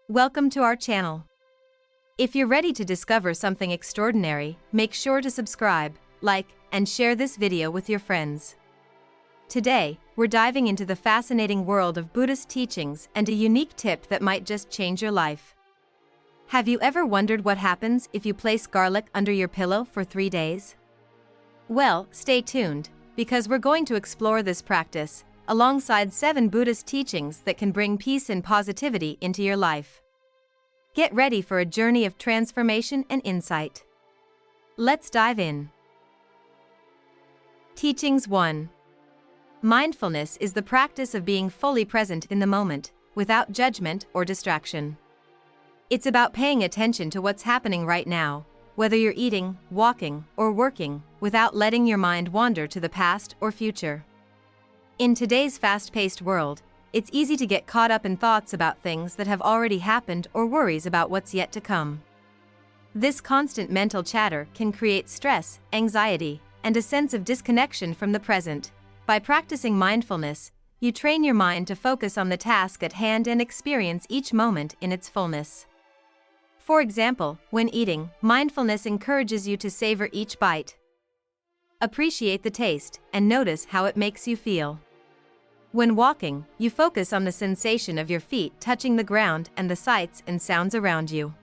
Welcome to our channel. If you're ready to discover something extraordinary, make sure to subscribe, like, and share this video with your friends. Today, we're diving into the fascinating world of Buddhist teachings and a unique tip that might just change your life. Have you ever wondered what happens if you place garlic under your pillow for 3 days? Well, stay tuned, because we're going to explore this practice, alongside 7 Buddhist teachings that can bring peace and positivity into your life. Get ready for a journey of transformation and insight. Let's dive in. Teachings 1. Mindfulness is the practice of being fully present in the moment, without judgment or distraction. It's about paying attention to what's happening right now, whether you're eating, walking, or working, without letting your mind wander to the past or future. In today's fast-paced world, it's easy to get caught up in thoughts about things that have already happened or worries about what's yet to come. This constant mental chatter can create stress, anxiety, and a sense of disconnection from the present. By practicing mindfulness, you train your mind to focus on the task at hand and experience each moment in its fullness. For example, when eating, mindfulness encourages you to savor each bite. Appreciate the taste and notice how it makes you feel. When walking, you focus on the sensation of your feet touching the ground and the sights and sounds around you.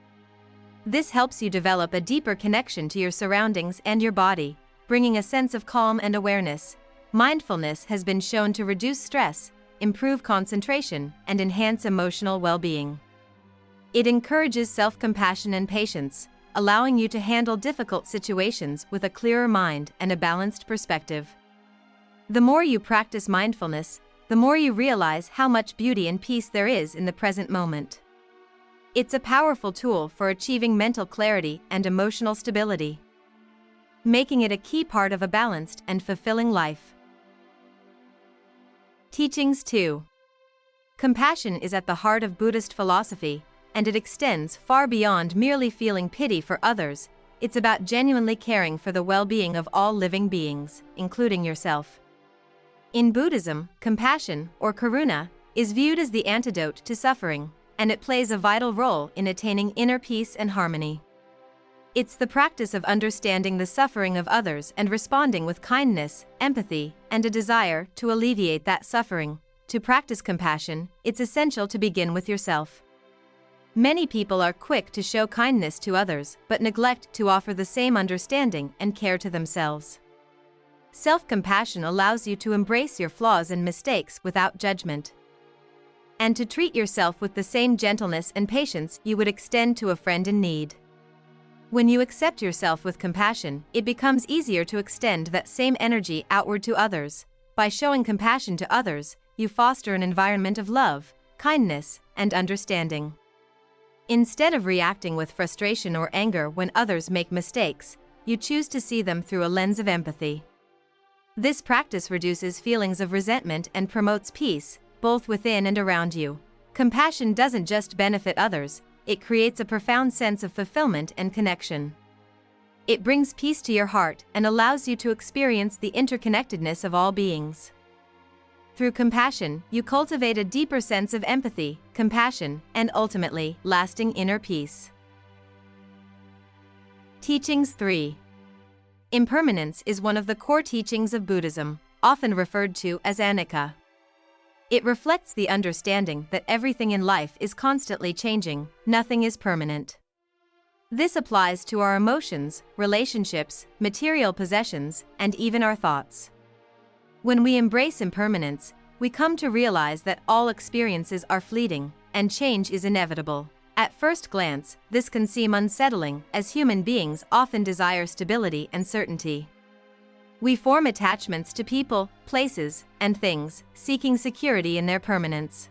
This helps you develop a deeper connection to your surroundings and your body, bringing a sense of calm and awareness. Mindfulness has been shown to reduce stress, improve concentration, and enhance emotional well-being. It encourages self-compassion and patience, allowing you to handle difficult situations with a clearer mind and a balanced perspective. The more you practice mindfulness, the more you realize how much beauty and peace there is in the present moment. It's a powerful tool for achieving mental clarity and emotional stability, making it a key part of a balanced and fulfilling life. Teachings 2. Compassion is at the heart of Buddhist philosophy, and it extends far beyond merely feeling pity for others. It's about genuinely caring for the well-being of all living beings, including yourself. In Buddhism, compassion, or karuna, is viewed as the antidote to suffering, and it plays a vital role in attaining inner peace and harmony. It's the practice of understanding the suffering of others and responding with kindness, empathy, and a desire to alleviate that suffering. To practice compassion, it's essential to begin with yourself. Many people are quick to show kindness to others but neglect to offer the same understanding and care to themselves. Self-compassion allows you to embrace your flaws and mistakes without judgment, and to treat yourself with the same gentleness and patience you would extend to a friend in need. When you accept yourself with compassion, it becomes easier to extend that same energy outward to others. By showing compassion to others, you foster an environment of love, kindness, and understanding. Instead of reacting with frustration or anger when others make mistakes, you choose to see them through a lens of empathy. This practice reduces feelings of resentment and promotes peace, both within and around you. Compassion doesn't just benefit others, it creates a profound sense of fulfillment and connection. It brings peace to your heart and allows you to experience the interconnectedness of all beings. Through compassion, you cultivate a deeper sense of empathy, compassion, and ultimately, lasting inner peace. Teachings 3. Impermanence is one of the core teachings of Buddhism, often referred to as anicca. It reflects the understanding that everything in life is constantly changing, nothing is permanent. This applies to our emotions, relationships, material possessions, and even our thoughts. When we embrace impermanence, we come to realize that all experiences are fleeting, and change is inevitable. At first glance, this can seem unsettling, as human beings often desire stability and certainty. We form attachments to people, places, and things, seeking security in their permanence.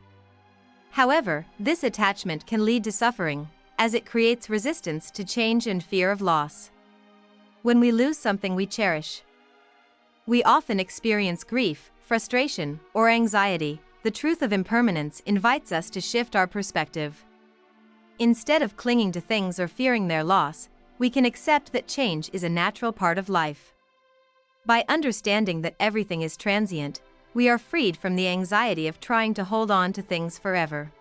However, this attachment can lead to suffering, as it creates resistance to change and fear of loss. When we lose something we cherish, we often experience grief, frustration, or anxiety. The truth of impermanence invites us to shift our perspective. Instead of clinging to things or fearing their loss, we can accept that change is a natural part of life. By understanding that everything is transient, we are freed from the anxiety of trying to hold on to things forever.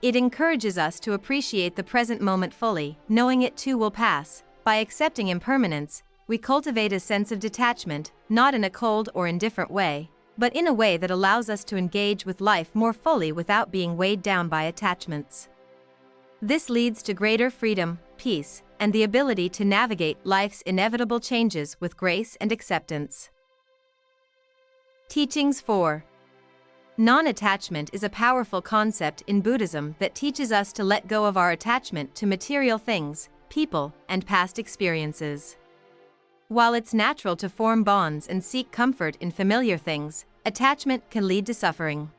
It encourages us to appreciate the present moment fully, knowing it too will pass. By accepting impermanence, we cultivate a sense of detachment, not in a cold or indifferent way, but in a way that allows us to engage with life more fully without being weighed down by attachments. This leads to greater freedom, peace, and the ability to navigate life's inevitable changes with grace and acceptance. Teachings 4. Non-attachment is a powerful concept in Buddhism that teaches us to let go of our attachment to material things, people, and past experiences. While it's natural to form bonds and seek comfort in familiar things, attachment can lead to suffering.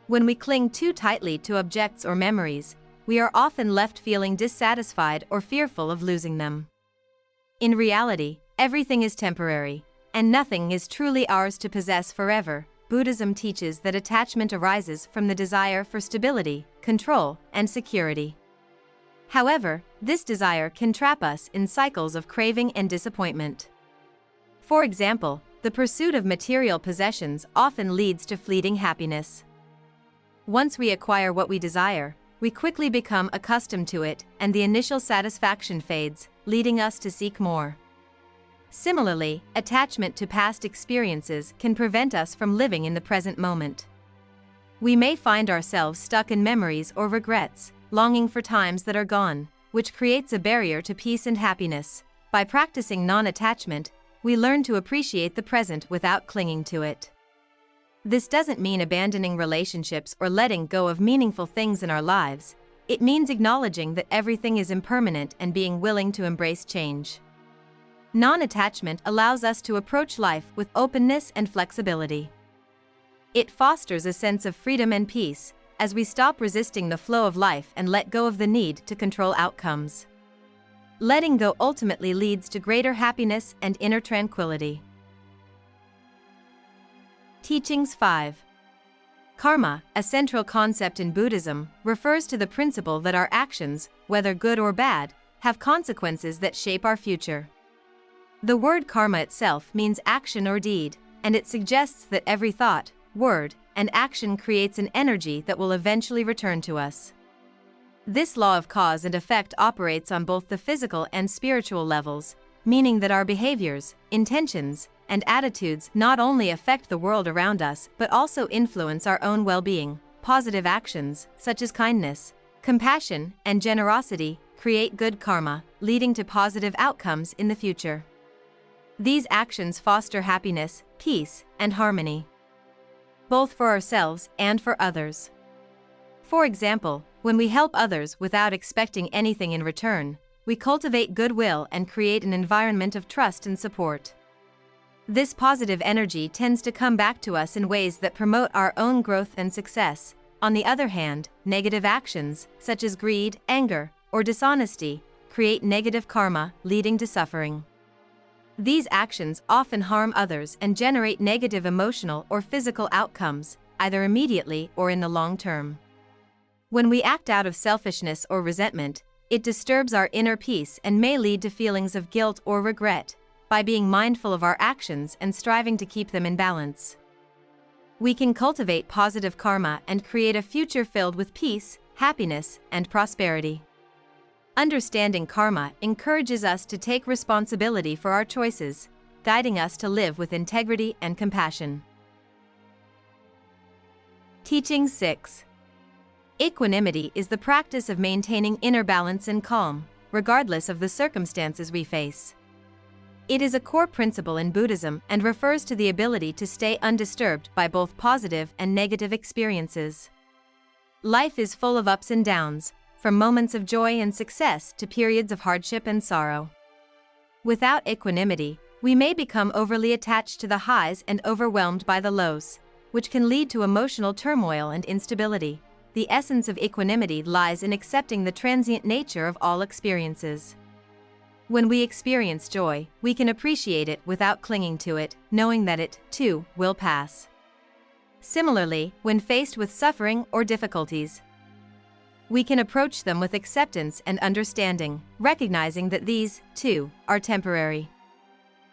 When we cling too tightly to objects or memories, we are often left feeling dissatisfied or fearful of losing them. In reality, everything is temporary, and nothing is truly ours to possess forever. Buddhism teaches that attachment arises from the desire for stability, control, and security. However, this desire can trap us in cycles of craving and disappointment. For example, the pursuit of material possessions often leads to fleeting happiness. Once we acquire what we desire, we quickly become accustomed to it, and the initial satisfaction fades, leading us to seek more. Similarly, attachment to past experiences can prevent us from living in the present moment. We may find ourselves stuck in memories or regrets, longing for times that are gone, which creates a barrier to peace and happiness. By practicing non-attachment, we learn to appreciate the present without clinging to it. This doesn't mean abandoning relationships or letting go of meaningful things in our lives. It means acknowledging that everything is impermanent and being willing to embrace change. Non-attachment allows us to approach life with openness and flexibility. It fosters a sense of freedom and peace, as we stop resisting the flow of life and let go of the need to control outcomes. Letting go ultimately leads to greater happiness and inner tranquility. Teachings 5. Karma, a central concept in Buddhism, refers to the principle that our actions, whether good or bad, have consequences that shape our future. The word karma itself means action or deed, and it suggests that every thought, word, and action creates an energy that will eventually return to us. This law of cause and effect operates on both the physical and spiritual levels, meaning that our behaviors, intentions, and attitudes not only affect the world around us but also influence our own well-being. Positive actions, such as kindness, compassion, and generosity, create good karma, leading to positive outcomes in the future. These actions foster happiness, peace, and harmony, both for ourselves and for others. For example, when we help others without expecting anything in return, we cultivate goodwill and create an environment of trust and support. This positive energy tends to come back to us in ways that promote our own growth and success. On the other hand, negative actions, such as greed, anger, or dishonesty, create negative karma, leading to suffering. These actions often harm others and generate negative emotional or physical outcomes, either immediately or in the long term. When we act out of selfishness or resentment, it disturbs our inner peace and may lead to feelings of guilt or regret. By being mindful of our actions and striving to keep them in balance, we can cultivate positive karma and create a future filled with peace, happiness, and prosperity. Understanding karma encourages us to take responsibility for our choices, guiding us to live with integrity and compassion. Teaching 6. Equanimity is the practice of maintaining inner balance and calm, regardless of the circumstances we face. It is a core principle in Buddhism and refers to the ability to stay undisturbed by both positive and negative experiences. Life is full of ups and downs, from moments of joy and success to periods of hardship and sorrow. Without equanimity, we may become overly attached to the highs and overwhelmed by the lows, which can lead to emotional turmoil and instability. The essence of equanimity lies in accepting the transient nature of all experiences. When we experience joy, we can appreciate it without clinging to it, knowing that it, too, will pass. Similarly, when faced with suffering or difficulties, we can approach them with acceptance and understanding, recognizing that these, too, are temporary.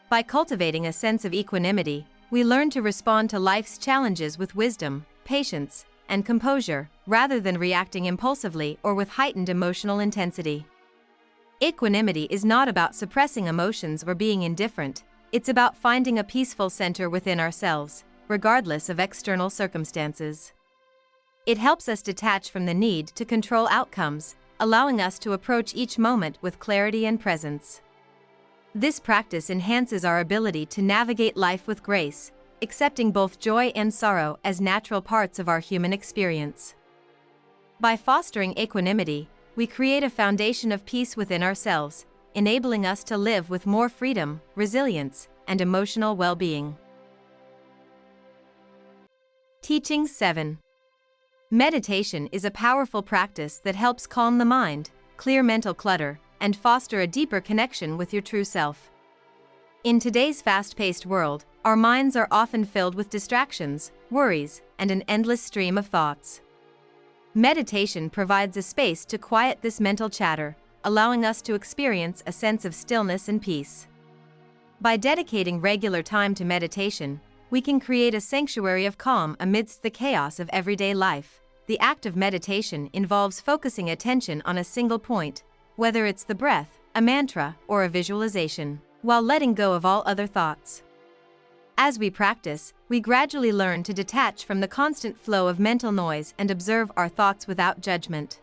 By cultivating a sense of equanimity, we learn to respond to life's challenges with wisdom, patience, and composure, rather than reacting impulsively or with heightened emotional intensity. Equanimity is not about suppressing emotions or being indifferent, it's about finding a peaceful center within ourselves, regardless of external circumstances. It helps us detach from the need to control outcomes, allowing us to approach each moment with clarity and presence. This practice enhances our ability to navigate life with grace, accepting both joy and sorrow as natural parts of our human experience. By fostering equanimity, we create a foundation of peace within ourselves, enabling us to live with more freedom, resilience, and emotional well-being. Teaching 7. Meditation is a powerful practice that helps calm the mind, clear mental clutter, and foster a deeper connection with your true self. In today's fast-paced world, our minds are often filled with distractions, worries, and an endless stream of thoughts. Meditation provides a space to quiet this mental chatter, allowing us to experience a sense of stillness and peace. By dedicating regular time to meditation, we can create a sanctuary of calm amidst the chaos of everyday life. The act of meditation involves focusing attention on a single point, whether it's the breath, a mantra, or a visualization, while letting go of all other thoughts. As we practice, we gradually learn to detach from the constant flow of mental noise and observe our thoughts without judgment.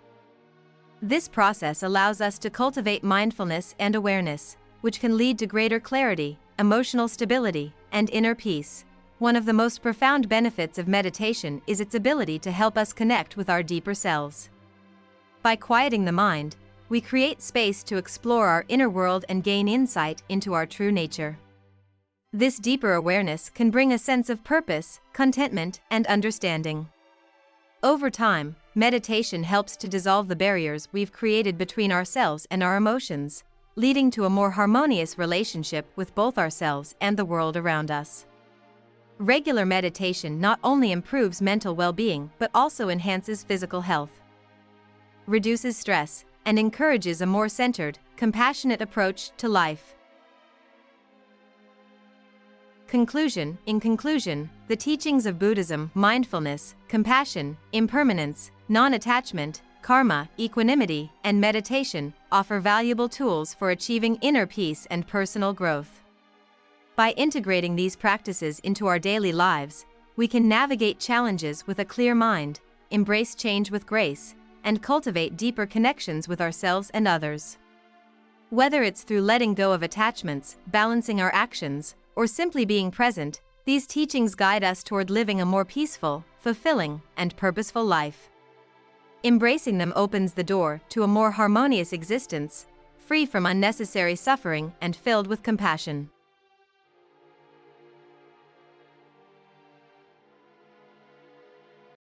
This process allows us to cultivate mindfulness and awareness, which can lead to greater clarity, emotional stability, and inner peace. One of the most profound benefits of meditation is its ability to help us connect with our deeper selves. By quieting the mind, we create space to explore our inner world and gain insight into our true nature. This deeper awareness can bring a sense of purpose, contentment, and understanding. Over time, meditation helps to dissolve the barriers we've created between ourselves and our emotions, leading to a more harmonious relationship with both ourselves and the world around us. Regular meditation not only improves mental well-being but also enhances physical health, reduces stress, and encourages a more centered, compassionate approach to life. Conclusion. In conclusion, the teachings of Buddhism, mindfulness, compassion, impermanence, non-attachment, karma, equanimity, and meditation, offer valuable tools for achieving inner peace and personal growth. By integrating these practices into our daily lives, we can navigate challenges with a clear mind, embrace change with grace, and cultivate deeper connections with ourselves and others. Whether it's through letting go of attachments, balancing our actions, or simply being present, these teachings guide us toward living a more peaceful, fulfilling, and purposeful life. Embracing them opens the door to a more harmonious existence, free from unnecessary suffering and filled with compassion.